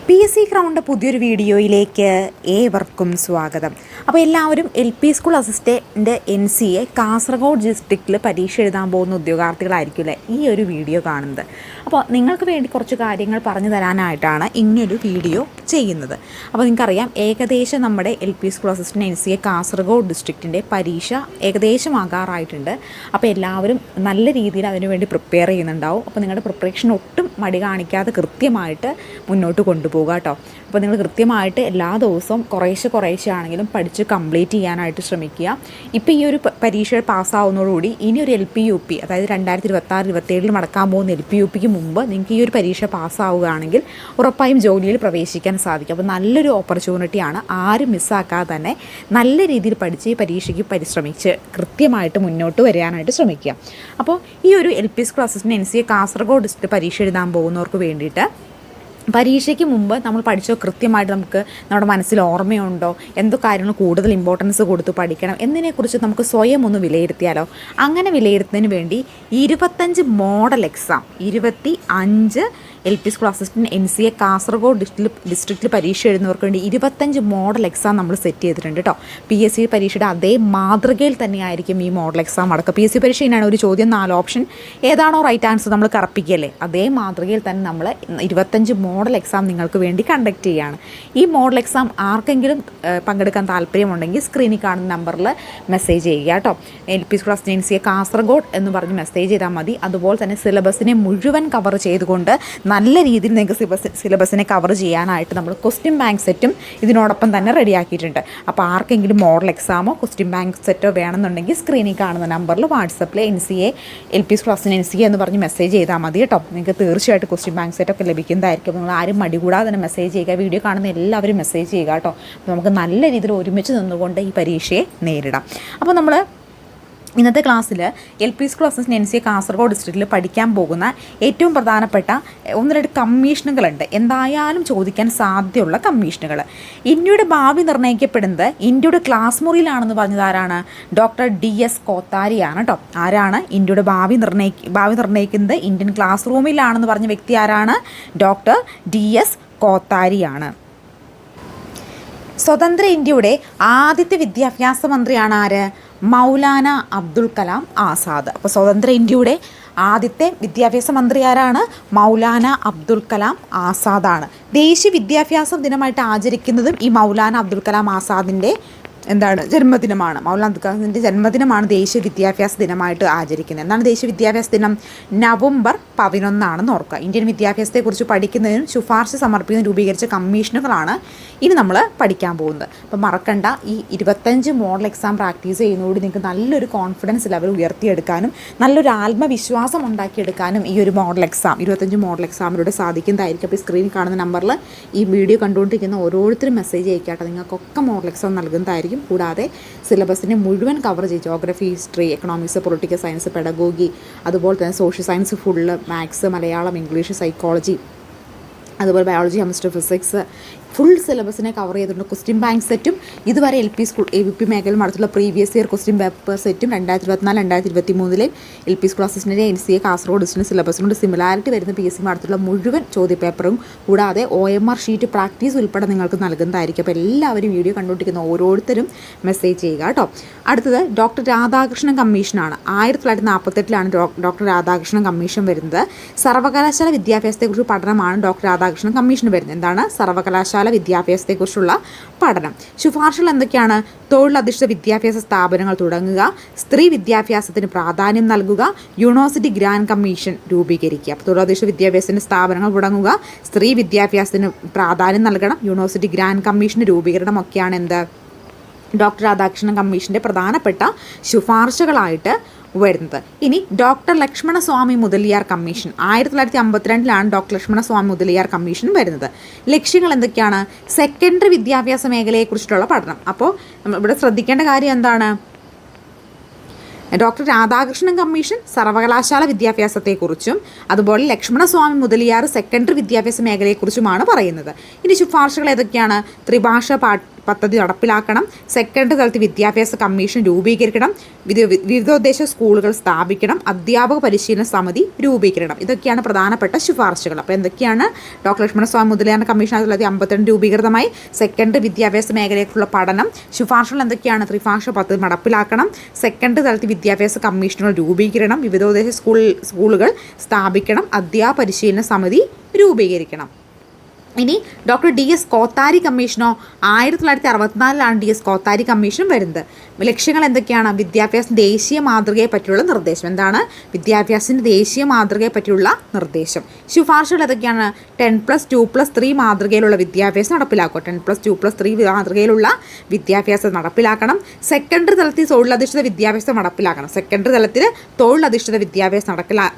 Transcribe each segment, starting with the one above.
PSC ക്രൗണിൻ്റെ പുതിയൊരു വീഡിയോയിലേക്ക് ഏവർക്കും സ്വാഗതം. അപ്പോൾ എല്ലാവരും LP school assistant NCA Kasaragod ഡിസ്ട്രിക്റ്റിൽ പരീക്ഷ എഴുതാൻ പോകുന്ന ഉദ്യോഗാർത്ഥികളായിരിക്കില്ലേ ഈ ഒരു വീഡിയോ കാണുന്നത്. അപ്പോൾ നിങ്ങൾക്ക് വേണ്ടി കുറച്ച് കാര്യങ്ങൾ പറഞ്ഞു തരാനായിട്ടാണ് ഇങ്ങനൊരു വീഡിയോ ചെയ്യുന്നത്. അപ്പോൾ നിങ്ങൾക്കറിയാം, ഏകദേശം നമ്മുടെ LP school assistant NCA Kasaragod ഡിസ്ട്രിക്റ്റിൻ്റെ പരീക്ഷ ഏകദേശം ആകാറായിട്ടുണ്ട്. അപ്പോൾ എല്ലാവരും നല്ല രീതിയിൽ അതിനുവേണ്ടി പ്രിപ്പയർ ചെയ്യുന്നുണ്ടാവും. അപ്പോൾ നിങ്ങളുടെ പ്രിപ്പറേഷൻ ഒട്ടും മടി കാണിക്കാതെ കൃത്യമായിട്ട് മുന്നോട്ട് കൊണ്ടുപോകുക കേട്ടോ. അപ്പോൾ നിങ്ങൾ കൃത്യമായിട്ട് എല്ലാ ദിവസവും കുറേശ്ശെ ആണെങ്കിലും പഠിച്ച് കംപ്ലീറ്റ് ചെയ്യാനായിട്ട് ശ്രമിക്കുക. ഇപ്പോൾ ഈ ഒരു പരീക്ഷ പാസ്സാവുന്നതോടുകൂടി ഇനി ഒരു LP UP, അതായത് 2026-27 നടക്കാൻ പോകുന്ന LP UPക്ക് മുമ്പ് നിങ്ങൾക്ക് ഈ ഒരു പരീക്ഷ പാസ്സാവുകയാണെങ്കിൽ ഉറപ്പായും ജോലിയിൽ പ്രവേശിക്കാൻ സാധിക്കും. അപ്പോൾ നല്ലൊരു ഓപ്പർച്യൂണിറ്റിയാണ്. ആരും മിസ്സാക്കാതെ തന്നെ നല്ല രീതിയിൽ പഠിച്ച് ഈ പരീക്ഷയ്ക്ക് പരിശ്രമിച്ച് കൃത്യമായിട്ട് മുന്നോട്ട് വരാനായിട്ട് ശ്രമിക്കുക. അപ്പോൾ ഈ ഒരു LP school assistant NCA Kasaragod district പരീക്ഷ എഴുതാൻ പോകുന്നവർക്ക് വേണ്ടിയിട്ട് പരീക്ഷയ്ക്ക് മുമ്പ് നമ്മൾ പഠിച്ചോ കൃത്യമായിട്ട് നമുക്ക് നമ്മുടെ മനസ്സിൽ ഓർമ്മയുണ്ടോ, എന്തോ കാര്യങ്ങൾ കൂടുതൽ ഇമ്പോർട്ടൻസ് കൊടുത്ത് പഠിക്കണം എന്നതിനെക്കുറിച്ച് നമുക്ക് സ്വയം ഒന്ന് വിലയിരുത്തിയാലോ. അങ്ങനെ വിലയിരുത്തുന്നതിന് വേണ്ടി 25 model exam, 25 LP school assistant NCA Kasaragod ഡിസ്ട്രിക്റ്റിൽ പരീക്ഷ എഴുതുന്നവർക്ക് വേണ്ടി 25 മോഡൽ എക്സാം നമ്മൾ സെറ്റ് ചെയ്തിട്ടുണ്ട് കേട്ടോ. PSC പരീക്ഷയുടെ അതേ മാതൃകയിൽ തന്നെയായിരിക്കും ഈ മോഡൽ എക്സാം അടക്കം. PSC പരീക്ഷ ഇങ്ങനെയാണ്, ഒരു ചോദ്യം 4 ഓപ്ഷൻ, ഏതാണോ റൈറ്റ് ആൻസർ നമ്മൾ കറപ്പിക്കല്ലേ, അതേ മാതൃകയിൽ തന്നെ നമ്മൾ 25 മോഡൽ എക്സാം നിങ്ങൾക്ക് വേണ്ടി കണ്ടക്ട് ചെയ്യുകയാണ്. ഈ മോഡൽ എക്സാം ആർക്കെങ്കിലും പങ്കെടുക്കാൻ താല്പര്യമുണ്ടെങ്കിൽ സ്ക്രീനിൽ കാണുന്ന നമ്പറിൽ മെസ്സേജ് ചെയ്യുക കേട്ടോ. LP school assistant NCA Kasaragod എന്ന് പറഞ്ഞ് മെസ്സേജ് ചെയ്താൽ മതി. അതുപോലെ തന്നെ സിലബസിനെ മുഴുവൻ കവർ ചെയ്തുകൊണ്ട് നല്ല രീതിയിൽ നിങ്ങൾക്ക് സിലബസിനെ കവർ ചെയ്യാനായിട്ട് നമ്മൾ ക്വസ്റ്റ്യൻ ബാങ്ക് സെറ്റും ഇതിനോടൊപ്പം തന്നെ റെഡിയാക്കിയിട്ടുണ്ട്. അപ്പോൾ ആർക്കെങ്കിലും മോഡൽ എക്സാമോ ക്വസ്റ്റ്യൻ ബാങ്ക് സെറ്റോ വേണമെന്നുണ്ടെങ്കിൽ സ്ക്രീനിൽ കാണുന്ന നമ്പറിൽ വാട്സപ്പിൽ NCA LP school assistant NCA എന്ന് പറഞ്ഞ് മെസ്സേജ് ചെയ്താൽ മതി കേട്ടോ. നിങ്ങൾക്ക് തീർച്ചയായിട്ടും ക്വസ്റ്റ്യൻ ബാങ്ക് സെറ്റൊക്കെ ലഭിക്കുന്നതായിരിക്കും. നിങ്ങൾ ആരും മടി കൂടാതെ തന്നെ മെസ്സേജ് ചെയ്യുക. വീഡിയോ കാണുന്ന എല്ലാവരും മെസ്സേജ് ചെയ്യുക കേട്ടോ. അപ്പോൾ നമുക്ക് നല്ല രീതിയിൽ ഒരുമിച്ച് നിന്നുകൊണ്ട് ഈ പരീക്ഷയെ നേരിടാം. അപ്പോൾ നമ്മൾ ഇന്നത്തെ ക്ലാസ്സിൽ LP school assistant NCA Kasaragod ഡിസ്ട്രിക്റ്റിൽ പഠിക്കാൻ പോകുന്ന ഏറ്റവും പ്രധാനപ്പെട്ട 1-2 കമ്മീഷനുകളുണ്ട്. എന്തായാലും ചോദിക്കാൻ സാധ്യതയുള്ള കമ്മീഷനുകൾ. ഇന്ത്യയുടെ ഭാവി നിർണ്ണയിക്കപ്പെടുന്നത് ഇന്ത്യയുടെ ക്ലാസ് മുറിയിലാണെന്ന് പറഞ്ഞത് ആരാണ്? ഡോക്ടർ DS കോത്താരിയാണ് കേട്ടോ. ആരാണ് ഇന്ത്യയുടെ ഭാവി നിർണ്ണയിക്കുന്നത് ഇന്ത്യൻ ക്ലാസ് റൂമിലാണെന്ന് പറഞ്ഞ വ്യക്തി ആരാണ്? Doctor DS കോത്താരിയാണ്. സ്വതന്ത്ര ഇന്ത്യയുടെ ആദ്യത്തെ വിദ്യാഭ്യാസ മന്ത്രിയാണ് ആര്? മൗലാന അബ്ദുൽ കലാം ആസാദ്. അപ്പോൾ സ്വതന്ത്ര ഇന്ത്യയുടെ ആദ്യത്തെ വിദ്യാഭ്യാസ മന്ത്രി ആരാണ്? മൗലാന അബ്ദുൽ കലാം ആസാദാണ്. ദേശീയ വിദ്യാഭ്യാസ ദിനമായിട്ട് ആചരിക്കുന്നതും ഈ മൗലാന അബ്ദുൽ കലാം ആസാദിൻ്റെ ജന്മദിനമാണ്. മൗലാന അബ്ദുൽ കലാമിൻ്റെ ജന്മദിനമാണ് ദേശീയ വിദ്യാഭ്യാസ ദിനമായിട്ട് ആചരിക്കുന്നത്. എന്താണ് ദേശീയ വിദ്യാഭ്യാസ ദിനം? നവംബർ 11 ഓർക്കുക. ഇന്ത്യൻ വിദ്യാഭ്യാസത്തെക്കുറിച്ച് പഠിക്കുന്നതിനും ശുപാർശ സമർപ്പിക്കുന്നതിനും രൂപീകരിച്ച കമ്മീഷനുകളാണ് ഇനി നമ്മൾ പഠിക്കാൻ പോകുന്നത്. അപ്പോൾ മറക്കണ്ട, ഈ 25 മോഡൽ എക്സാം പ്രാക്ടീസ് ചെയ്യുന്നതോട് നിങ്ങൾക്ക് നല്ലൊരു കോൺഫിഡൻസ് ലെവൽ ഉയർത്തിയെടുക്കാനും നല്ലൊരു ആത്മവിശ്വാസം ഉണ്ടാക്കിയെടുക്കാനും ഈ ഒരു മോഡൽ എക്സാം 25 മോഡൽ എക്സാമിലൂടെ സാധിക്കുന്നതായിരിക്കും. അപ്പോൾ ഈ സ്ക്രീനിൽ കാണുന്ന നമ്പറിൽ ഈ വീഡിയോ കണ്ടുകൊണ്ടിരിക്കുന്ന ഓരോരുത്തരും മെസ്സേജ് അയക്കാട്ടോ. നിങ്ങൾക്കൊക്കെ മോഡൽ എക്സാം നൽകുന്നതായിരിക്കും. കൂടാതെ സിലബസിനെ മുഴുവൻ കവർ ചെയ്യും. Geography, history, economics, political science, pedagogy, അതുപോലെ തന്നെ social science full, maths, Malayalam, English, psychology, അതുപോലെ ബയോളജി, കെമിസ്ട്രി, ഫിസിക്സ് ഫുൾ സിലബസിനെ കവർ ചെയ്തിട്ടുണ്ട്. ക്വസ്റ്റ്യൻ ബാങ്ക് സെറ്റും ഇതുവരെ LP സ്കൂൾ UP മേഖലയിൽ നടത്തുള്ള പ്രീവിയസ് ഇയർ ക്വസ്റ്റ്യൻ പേപ്പർ സെറ്റും 2024-2023 LP school assistant NCA Kasaragod district സിലബസിനോട് സിമിലാരിറ്റി വരുന്ന PSC നടത്തുള്ള മുഴുവൻ ചോദ്യപേപ്പറും കൂടാതെ OMR ഷീറ്റ് പ്രാക്ടീസ് ഉൾപ്പെടെ നിങ്ങൾക്ക് നൽകുന്നതായിരിക്കും. അപ്പോൾ എല്ലാവരും വീഡിയോ കണ്ടുകൊണ്ടിരിക്കുന്ന ഓരോരുത്തരും മെസ്സേജ് ചെയ്യുക കേട്ടോ. അടുത്തത് ഡോക്ടർ രാധാകൃഷ്ണൻ കമ്മീഷനാണ്. 1948 ഡോക്ടർ രാധാകൃഷ്ണൻ കമ്മീഷൻ വരുന്നത്. സർവകലാശാല വിദ്യാഭ്യാസത്തെക്കുറിച്ച് പഠനമാണ് ഡോക്ടർ രാധാകൃഷ്ണൻ കമ്മീഷൻ വരുന്നത്. എന്താണ്? സർവകലാശാല വിദ്യാഭ്യാസത്തെക്കുറിച്ചുള്ള പഠനം. ശുപാർശകൾ എന്തൊക്കെയാണ്? തൊഴിലധിഷ്ഠിത വിദ്യാഭ്യാസ സ്ഥാപനങ്ങൾ തുടങ്ങുക, സ്ത്രീ വിദ്യാഭ്യാസത്തിന് പ്രാധാന്യം നൽകുക, യൂണിവേഴ്സിറ്റി ഗ്രാൻഡ് കമ്മീഷൻ രൂപീകരിക്കുക. അപ്പോൾ തൊഴിലധിഷ്ഠിത വിദ്യാഭ്യാസത്തിൻ്റെ സ്ഥാപനങ്ങൾ തുടങ്ങുക, സ്ത്രീ വിദ്യാഭ്യാസത്തിന് പ്രാധാന്യം നൽകണം, യൂണിവേഴ്സിറ്റി ഗ്രാൻഡ് കമ്മീഷൻ്റെ രൂപീകരണം ഒക്കെയാണ് എന്ത് ഡോക്ടർ രാധാകൃഷ്ണൻ കമ്മീഷൻ്റെ പ്രധാനപ്പെട്ട ശുപാർശകളായിട്ട് വരുന്നത്. ഇനി doctor Lakshmanaswami Mudaliar commission 1952 doctor Lakshmanaswami Mudaliar commission വരുന്നത്. ലക്ഷ്യങ്ങൾ എന്തൊക്കെയാണ്? സെക്കൻഡറി വിദ്യാഭ്യാസ മേഖലയെക്കുറിച്ചിട്ടുള്ള പഠനം. അപ്പോൾ ഇവിടെ ശ്രദ്ധിക്കേണ്ട കാര്യം എന്താണ്? ഡോക്ടർ രാധാകൃഷ്ണൻ കമ്മീഷൻ സർവകലാശാല വിദ്യാഭ്യാസത്തെക്കുറിച്ചും അതുപോലെ ലക്ഷ്മണസ്വാമി മുതലിയാർ സെക്കൻഡറി വിദ്യാഭ്യാസ മേഖലയെക്കുറിച്ചുമാണ് പറയുന്നത്. ഇനി ശുപാർശകൾ ഏതൊക്കെയാണ്? ത്രിഭാഷ പദ്ധതി നടപ്പിലാക്കണം, സെക്കൻഡറി തലത്തിൽ വിദ്യാഭ്യാസ കമ്മീഷൻ രൂപീകരിക്കണം, വിവിധോദ്ദേശ സ്കൂളുകൾ സ്ഥാപിക്കണം, അധ്യാപക പരിശീലന സമിതി രൂപീകരിക്കണം. ഇതൊക്കെയാണ് പ്രധാനപ്പെട്ട ശുപാർശകൾ. അപ്പോൾ എന്തൊക്കെയാണ്? ഡോക്ടർ ലക്ഷ്മണസ്വാമി മുതലിയാറിൻ്റെ കമ്മീഷൻ 1952 രൂപീകൃതമായി. സെക്കൻഡറി വിദ്യാഭ്യാസ മേഖലയിലേക്കുള്ള പഠനം. ശുപാർശകൾ എന്തൊക്കെയാണ്? ത്രിഭാഷ പദ്ധതി നടപ്പിലാക്കണം, സെക്കൻഡറി തലത്തിൽ വിദ്യാഭ്യാസ കമ്മീഷനുകൾ രൂപീകരിക്കണം, വിവിധോദ്ദേശ സ്കൂളുകൾ സ്ഥാപിക്കണം, അധ്യാപക പരിശീലന സമിതി രൂപീകരിക്കണം. ഇനി ഡോക്ടർ DS കോത്താരി കമ്മീഷനോ 1964 DS കോത്താരി കമ്മീഷൻ വരുന്നത്. ലക്ഷ്യങ്ങൾ എന്തൊക്കെയാണ്? വിദ്യാഭ്യാസം ദേശീയ മാതൃകയെ പറ്റിയുള്ള നിർദ്ദേശം. എന്താണ്? വിദ്യാഭ്യാസത്തിൻ്റെ ദേശീയ മാതൃകയെ പറ്റിയുള്ള നിർദ്ദേശം. ശുപാർശകൾ ഏതൊക്കെയാണ്? 10+2+3 മാതൃകയിലുള്ള വിദ്യാഭ്യാസം നടപ്പിലാക്കുക. 10+2+3 മാതൃകയിലുള്ള വിദ്യാഭ്യാസം നടപ്പിലാക്കണം. സെക്കൻഡറി തലത്തിൽ തൊഴിലധിഷ്ഠിത വിദ്യാഭ്യാസം നടപ്പിലാക്കണം. സെക്കൻഡറി തലത്തിൽ തൊഴിലധിഷ്ഠിത വിദ്യാഭ്യാസം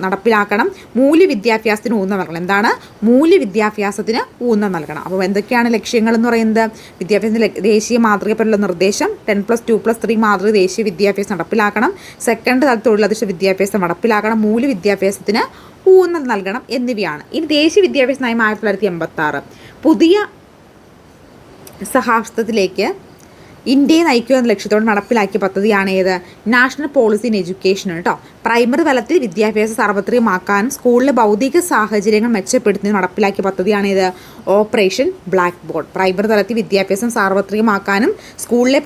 നടപ്പിലാക്കണം. മൂല്യവിദ്യാഭ്യാസത്തിന് ഊന്നൽ നൽകണം. എന്താണ്? മൂല്യവിദ്യാഭ്യാസത്തിന് ഊന്നൽ നൽകണം. അപ്പോൾ എന്തൊക്കെയാണ് ലക്ഷ്യങ്ങൾ എന്ന് പറയുന്നത്? വിദ്യാഭ്യാസത്തിൻ്റെ ദേശീയ മാതൃകയിലുള്ള നിർദ്ദേശം, 10+2+3 മാതൃക ദേശീയ വിദ്യാഭ്യാസം നടപ്പിലാക്കണം, സെക്കൻഡ് തലത്തിൽ തൊഴിലധിഷ്ഠിത വിദ്യാഭ്യാസം നടപ്പിലാക്കണം, മൂല്യവിദ്യാഭ്യാസത്തിന് ഊന്നൽ നൽകണം എന്നിവയാണ്. ഇനി ദേശീയ വിദ്യാഭ്യാസ നയം 1986 പുതിയ സഹസ്രാബ്ദത്തിലേക്ക് ഇന്ത്യയെ നയിക്കുക എന്ന ലക്ഷ്യത്തോടെ നടപ്പിലാക്കിയ പദ്ധതിയാണ് ഏത്? നാഷണൽ പോളിസി ഇൻ എഡ്യൂക്കേഷൻ കേട്ടോ. പ്രൈമറി തലത്തിൽ വിദ്യാഭ്യാസം സാർവത്രികമാക്കാനും സ്കൂളിലെ ഭൗതിക സാഹചര്യങ്ങൾ മെച്ചപ്പെടുത്തുന്നതിന് നടപ്പിലാക്കിയ പദ്ധതിയാണിത്? Operation black board. പ്രൈമറി തലത്തിൽ വിദ്യാഭ്യാസം സാർവത്രികമാക്കാനും സ്കൂളിലെ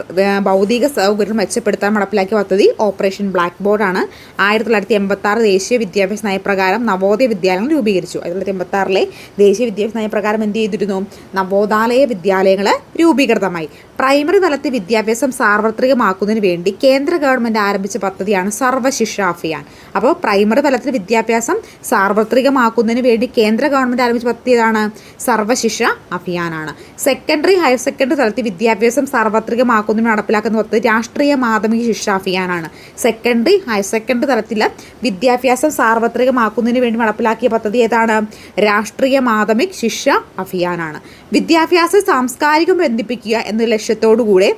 ഭൗതിക സൗകര്യങ്ങൾ മെച്ചപ്പെടുത്താൻ നടപ്പിലാക്കിയ പദ്ധതി ഓപ്പറേഷൻ ബ്ലാക്ക് ബോർഡാണ്. 1986 ദേശീയ വിദ്യാഭ്യാസ നയപ്രകാരം നവോദയ വിദ്യാലയങ്ങൾ രൂപീകരിച്ചു. 1986 ദേശീയ വിദ്യാഭ്യാസ നയപ്രകാരം എന്ത് ചെയ്തിരുന്നു? നവോദയ വിദ്യാലയങ്ങൾ രൂപീകൃതമായി. പ്രൈമറി തലത്തിൽ വിദ്യാഭ്യാസം സാർവത്രികമാക്കുന്നതിന് വേണ്ടി കേന്ദ്ര ഗവൺമെൻറ് ആരംഭിച്ച പദ്ധതിയാണ് സർവശിക്ഷ അഭിയാൻ. അപ്പോൾ പ്രൈമറി തലത്തിൽ വിദ്യാഭ്യാസം സാർവത്രികമാക്കുന്നതിന് വേണ്ടി കേന്ദ്ര ഗവൺമെൻറ് ആരംഭിച്ച പദ്ധതി ഏതാണ്? സർവശിക്ഷ അഭിയാനാണ്. സെക്കൻഡറി ഹയർ സെക്കൻഡറി തലത്തിൽ വിദ്യാഭ്യാസം സാർവത്രികമാക്കുന്നതിന് നടപ്പിലാക്കുന്ന പദ്ധതി രാഷ്ട്രീയ മാധ്യമിക ശിക്ഷാ അഭിയാനാണ്. സെക്കൻഡറി ഹയർ സെക്കൻഡറി തലത്തിൽ വിദ്യാഭ്യാസം സാർവത്രികമാക്കുന്നതിന് വേണ്ടി നടപ്പിലാക്കിയ പദ്ധതി ഏതാണ്? രാഷ്ട്രീയ മാധ്യമിക് ശിക്ഷ അഭിയാനാണ്. വിദ്യാഭ്യാസ സാംസ്കാരികം ബന്ധിപ്പിക്കുക എന്ന ലക്ഷ്യത്തോടുകൂടെ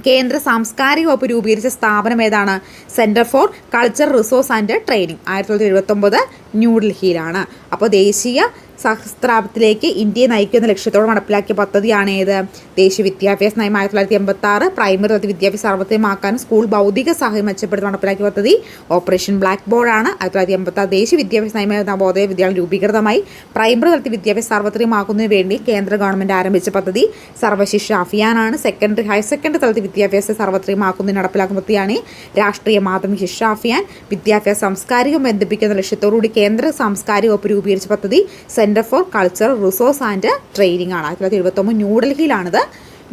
കേന്ദ്ര സാംസ്കാരിക വകുപ്പ് രൂപീകരിച്ച സ്ഥാപനം ഏതാണ്? Centre for culture resource and training. 1979 ന്യൂഡൽഹിയിലാണ്. അപ്പോൾ ദേശീയ സഹസ്രാബ്ദത്തിലേക്ക് ഇന്ത്യയെ നയിക്കുന്ന ലക്ഷ്യത്തോടെ നടപ്പിലാക്കിയ പദ്ധതിയാണ് ഏത്? ദേശീയ വിദ്യാഭ്യാസ നയം 1986 പ്രൈമറി തലത്തിൽ വിദ്യാഭ്യാസം സാർവത്രികമാക്കാനും സ്കൂൾ ഭൗതിക സാഹചര്യം മെച്ചപ്പെടുത്തി നടപ്പിലാക്കിയ പദ്ധതി ഓപ്പറേഷൻ ബ്ലാക്ക് ബോർഡാണ്. 1986 ദേശീയ വിദ്യാഭ്യാസ നയം നവോദയ വിദ്യാലയം രൂപീകൃതമായി. പ്രൈമറി തലത്തിൽ വിദ്യാഭ്യാസം സാർവത്രികമാക്കുന്നതിന് വേണ്ടി കേന്ദ്ര ഗവൺമെൻറ് ആരംഭിച്ച പദ്ധതി സർവശിക്ഷ അഭിയാനാണ്. സെക്കൻഡറി ഹയർ സെക്കൻഡറി തലത്തിൽ വിദ്യാഭ്യാസം സാർവത്രികമാക്കുന്നതിന് നടപ്പിലാക്കുന്ന പദ്ധതിയാണ് രാഷ്ട്രീയ മാധ്യമ ശിക്ഷ അഭിയാൻ. വിദ്യാഭ്യാസ സാംസ്കാരികം ബന്ധിപ്പിക്കുന്ന ലക്ഷ്യത്തോടുകൂടി കേന്ദ്ര സാംസ്കാരിക വകുപ്പ് രൂപീകരിച്ച പദ്ധതി centre for culture resource and training ആണ്. 1979 ന്യൂഡൽഹിയിലാണിത്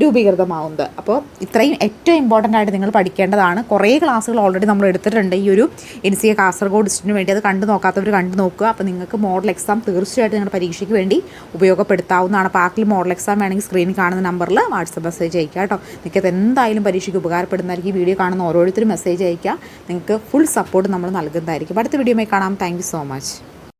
രൂപീകൃതമാവുന്നത്. അപ്പോൾ ഇത്രയും ഏറ്റവും ഇമ്പോർട്ടൻ്റ് ആയിട്ട് നിങ്ങൾ പഠിക്കേണ്ടതാണ്. കുറേ ക്ലാസ്സുകൾ ഓൾറെഡി നമ്മൾ എടുത്തിട്ടുണ്ട് ഈ ഒരു NCA കാസർഗോഡ് ഡിസ്ട്രിക്റ്റിന് വേണ്ടി. അത് കണ്ടു നോക്കാത്തവർ കണ്ടു നോക്കുക. അപ്പോൾ നിങ്ങൾക്ക് മോഡൽ എക്സാം തീർച്ചയായിട്ടും നിങ്ങളുടെ പരീക്ഷയ്ക്ക് വേണ്ടി ഉപയോഗപ്പെടുത്താവുന്നതാണ്. അപ്പോൾ ആർക്കെങ്കിലും മോഡൽ എക്സാം വേണമെങ്കിൽ സ്ക്രീനിൽ കാണുന്ന നമ്പറിൽ വാട്സപ്പ് മെസ്സേജ് അയക്കുക കേട്ടോ. നിങ്ങൾക്ക് എന്തായാലും പരീക്ഷയ്ക്ക് ഉപകാരപ്പെടുന്നതായിരിക്കും. വീഡിയോ കാണുന്ന ഓരോരുത്തരും മെസ്സേജ് അയക്കുക. നിങ്ങൾക്ക് ഫുൾ സപ്പോർട്ട് നമ്മൾ നൽകുന്നതായിരിക്കും. അടുത്ത വീഡിയോയുമായി കാണാം. Thank you so much.